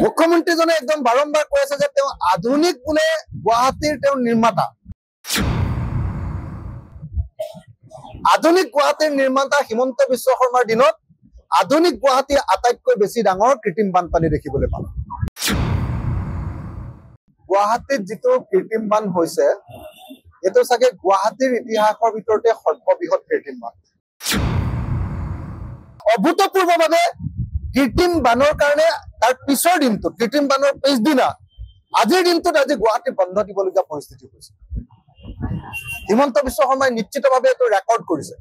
মুখ্যমন্ত্ৰীজনে একদম বাৰম্বাৰ কৈ আছে যে তেওঁ আধুনিক বোলে গুৱাহাটীৰ তেওঁ নিৰ্মাতা। আধুনিক গুৱাহাটীৰ নিৰ্মাতা হিমন্ত বিশ্ব শৰ্মাৰ দিনত আধুনিক গুৱাহাটী আটাইতকৈ বেছি ডাঙৰ কৃত্ৰিম বানপানী দেখিবলৈ পালো। গুৱাহাটীত যিটো কৃত্ৰিম বান হৈছে এইটো চাগে গুৱাহাটীৰ ইতিহাসৰ ভিতৰতে সৰ্ববৃহৎ কৃত্ৰিম বান। অভূতপূৰ্বভাৱে কৃত্ৰিম বানৰ কাৰণে তাৰ পিছৰ দিনটোত কৃত্ৰিম বানৰ পিছদিনা আজিৰ দিনটোত আজি গুৱাহাটী বন্ধ দিবলগীয়া পৰিস্থিতি হৈছে। হিমন্ত বিশ্ব শৰ্মাই নিশ্চিতভাৱে এইটো ৰেকৰ্ড কৰিছে।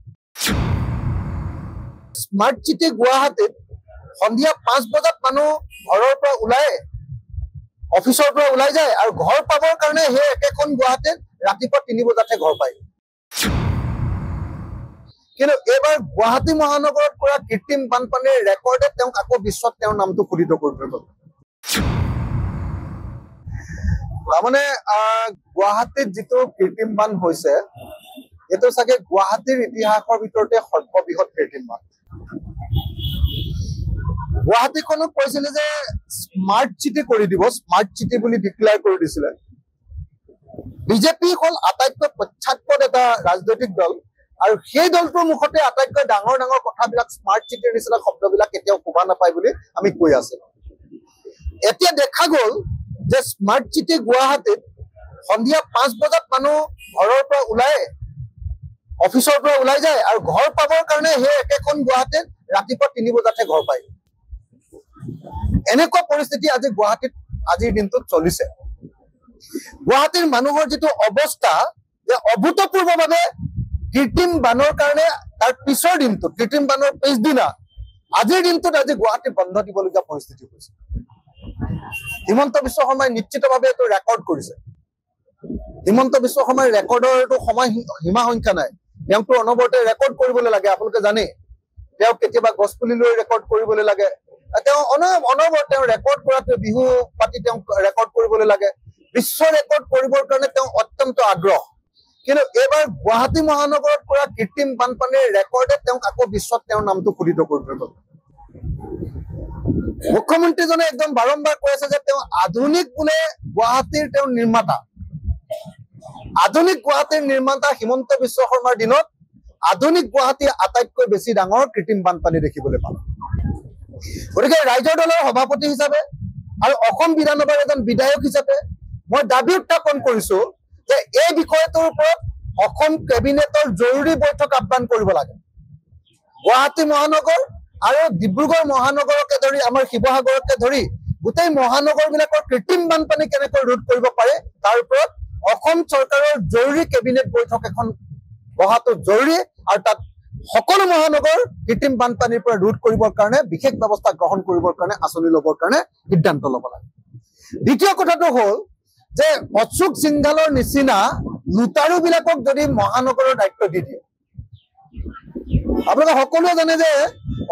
স্মাৰ্ট চিটি গুৱাহাটীত সন্ধিয়া 5 বজাত মানুহ ঘৰৰ পৰা ওলাই অফিচৰ পৰা ওলাই যায় আৰু ঘৰ পাবৰ কাৰণে সেই একেখন গুৱাহাটীত ৰাতিপুৱা 3 বজাতহে ঘৰ পায়। কিন্তু এইবাৰ গুৱাহাটী মহানগৰত কৰা কৃত্ৰিম বানপানীৰ ৰেকৰ্ডে তেওঁক আকৌ বিশ্বত তেওঁৰ নামটো খোদিত কৰি থৈ গ'ল। তাৰমানে গুৱাহাটীত যিটো কৃত্ৰিম বান হৈছে এইটো চাগে গুৱাহাটীৰ ইতিহাসৰ ভিতৰতে সৰ্ববৃহৎ কৃত্ৰিম বান। গুৱাহাটীখনক কৈছিলে যে স্মাৰ্ট চিটি কৰি দিব, স্মাৰ্ট চিটি বুলি ডিক্লেয়াৰ কৰি দিছিলে। বিজেপি হ'ল আটাইতকৈ পশ্চাৎপদ এটা ৰাজনৈতিক দল আৰু সেই দলটোৰ মুখতে আটাইতকৈ ডাঙৰ ডাঙৰ কথাবিলাক স্মাৰ্ট চিটিৰ নিচিনা শব্দবিলাক কেতিয়াও শুনা নাপায় বুলি আমি কৈ আছিলো। এতিয়া দেখা গ'ল যে স্মাৰ্ট চিটি গুৱাহাটীত সন্ধিয়া 5 বজাত মানুহ ঘৰৰ পৰা ওলাই অফিচৰ পৰা ওলাই যায় আৰু ঘৰ পাবৰ কাৰণে সেই একেখন গুৱাহাটীত ৰাতিপুৱা 3 বজাতহে ঘৰ পায়। এনেকুৱা পৰিস্থিতি আজি গুৱাহাটীত আজিৰ দিনটোত চলিছে। গুৱাহাটীৰ মানুহৰ যিটো অৱস্থা যে অভূতপূৰ্বভাৱে কৃত্ৰিম বানৰ কাৰণে তাৰ পিছৰ দিনটোত কৃত্ৰিম বানৰ পিছদিনা আজিৰ দিনটোত আজি গুৱাহাটী বন্ধ দিবলগীয়া পৰিস্থিতি হৈছে। হিমন্ত বিশ্ব শৰ্মাই নিশ্চিতভাৱে এইটো ৰেকৰ্ড কৰিছে। হিমন্ত বিশ্ব শৰ্মাৰ ৰেকৰ্ডৰ এইটো সময় সীমা সংখ্যা নাই। তেওঁকতো অনবৰতে ৰেকৰ্ড কৰিবলৈ লাগে। আপোনালোকে জানে তেওঁ কেতিয়াবা গছপুলি লৈ ৰেকৰ্ড কৰিবলৈ লাগে। তেওঁ অনবৰতে তেওঁ ৰেকৰ্ড কৰাটো বিহু পাতি তেওঁ ৰেকৰ্ড কৰিবলৈ লাগে। বিশ্ব ৰেকৰ্ড কৰিবৰ কাৰণে তেওঁ অত্যন্ত আগ্ৰহ। কিন্তু এইবাৰ গুৱাহাটী মহানগৰত কৰা কৃত্ৰিম বানপানীৰ ৰেকৰ্ডে তেওঁক আকৌ বিশ্বত তেওঁৰ নামটো খোদিত কৰি থৈ গ'ল। মুখ্যমন্ত্ৰীজনে একদম বাৰম্বাৰ কৈ আছে যে তেওঁ আধুনিক বোলে গুৱাহাটীৰ তেওঁ নিৰ্মাতা। আধুনিক গুৱাহাটীৰ নিৰ্মাতা হিমন্ত বিশ্ব শৰ্মাৰ দিনত আধুনিক গুৱাহাটী আটাইতকৈ বেছি ডাঙৰ কৃত্ৰিম বানপানী দেখিবলৈ পালো। গতিকে ৰাইজৰ দলৰ সভাপতি হিচাপে আৰু অসম বিধানসভাৰ এজন বিধায়ক হিচাপে মই দাবী উত্থাপন কৰিছো যে এই বিষয়টোৰ ওপৰত অসম কেবিনেটৰ জৰুৰী বৈঠক আহ্বান কৰিব লাগে। গুৱাহাটী মহানগৰ আৰু ডিব্ৰুগড় মহানগৰকে ধৰি আমাৰ শিৱসাগৰকে ধৰি গোটেই মহানগৰবিলাকৰ কৃত্ৰিম বানপানী কেনেকৈ ৰোধ কৰিব পাৰে তাৰ ওপৰত অসম চৰকাৰৰ জৰুৰী কেবিনেট বৈঠক এখন বহাটো জৰুৰী আৰু তাত সকলো মহানগৰ কৃত্ৰিম বানপানীৰ পৰা ৰোধ কৰিবৰ কাৰণে বিশেষ ব্যৱস্থা গ্ৰহণ কৰিবৰ কাৰণে আঁচনি ল'বৰ কাৰণে সিদ্ধান্ত ল'ব লাগে। দ্বিতীয় কথাটো হ'ল যে অশোক সিংঘালৰ নিচিনা লুটাৰুবিলাকক যদি মহানগৰৰ দায়িত্ব দি দিয়ে। আপোনালোকে সকলোৱে জানে যে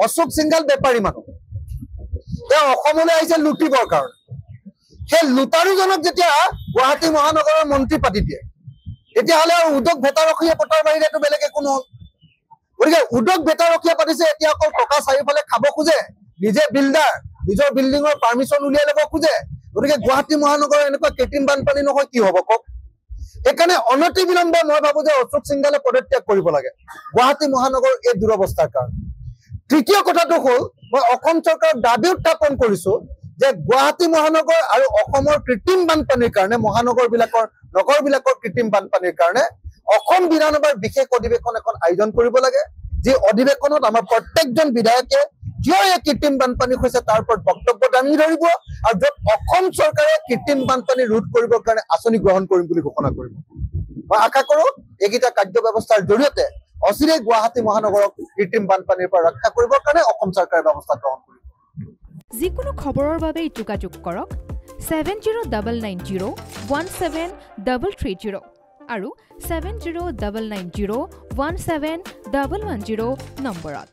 অশোক সিংঘাল বেপাৰী মানুহ। তেওঁ অসমলৈ আহিছে লুটিবৰ কাৰণে। সেই লুটাৰুজনক যেতিয়া গুৱাহাটী মহানগৰৰ মন্ত্ৰী পাতি দিয়ে তেতিয়াহ'লে আৰু উদ্যোগ ভেটাৰখীয়া পতাৰ বাহিৰেতো বেলেগ একো নহ'ল। গতিকে উদ্যোগ ভেটাৰখীয়া পাতিছে এতিয়া অকল টকা চাৰিওফালে খাব খোজে, নিজে বিল্ডাৰ নিজৰ বিল্ডিঙৰ পাৰ্মিশ্যন উলিয়াই ল'ব খোজে। গতিকে গুৱাহাটী মহানগৰৰ এনেকুৱা কৃত্ৰিম বানপানী নহয় কি হ'ব কওক। সেইকাৰণে অনতি বিলম্বে মই ভাবো যে অশোক সিংঘালে পদত্যাগ কৰিব লাগে গুৱাহাটী মহানগৰৰ এই দুৰৱস্থাৰ কাৰণে। তৃতীয় কথাটো হ'ল মই অসম চৰকাৰক দাবী উত্থাপন কৰিছো যে গুৱাহাটী মহানগৰ আৰু অসমৰ কৃত্ৰিম বানপানীৰ কাৰণে নগৰবিলাকৰ কৃত্ৰিম বানপানীৰ কাৰণে অসম বিধানসভাৰ বিশেষ অধিৱেশন এখন আয়োজন কৰিব লাগে। যি অধিৱেশনত আমাৰ প্ৰত্যেকজন বিধায়কে কিয় এই কৃত্ৰিম বানপানী হৈছে তাৰ ওপৰত বক্তব্য দাঙি ধৰিব আৰু য'ত অসম চৰকাৰে কৃত্ৰিম বানপানী ৰোধ কৰিবৰ কাৰণে আঁচনি গ্ৰহণ কৰিম বুলি ঘোষণা কৰিব। মই আশা কৰো এইকেইটা কাৰ্য ব্যৱস্থাৰ জৰিয়তে অচিৰে গুৱাহাটী মহানগৰক কৃত্ৰিম বানপানীৰ পৰা ৰক্ষা কৰিবৰ কাৰণে অসম চৰকাৰে ব্যৱস্থা গ্ৰহণ কৰিব। যিকোনো খবৰৰ বাবে যোগাযোগ কৰক 7099017330 আৰু 7099017110 নম্বৰত।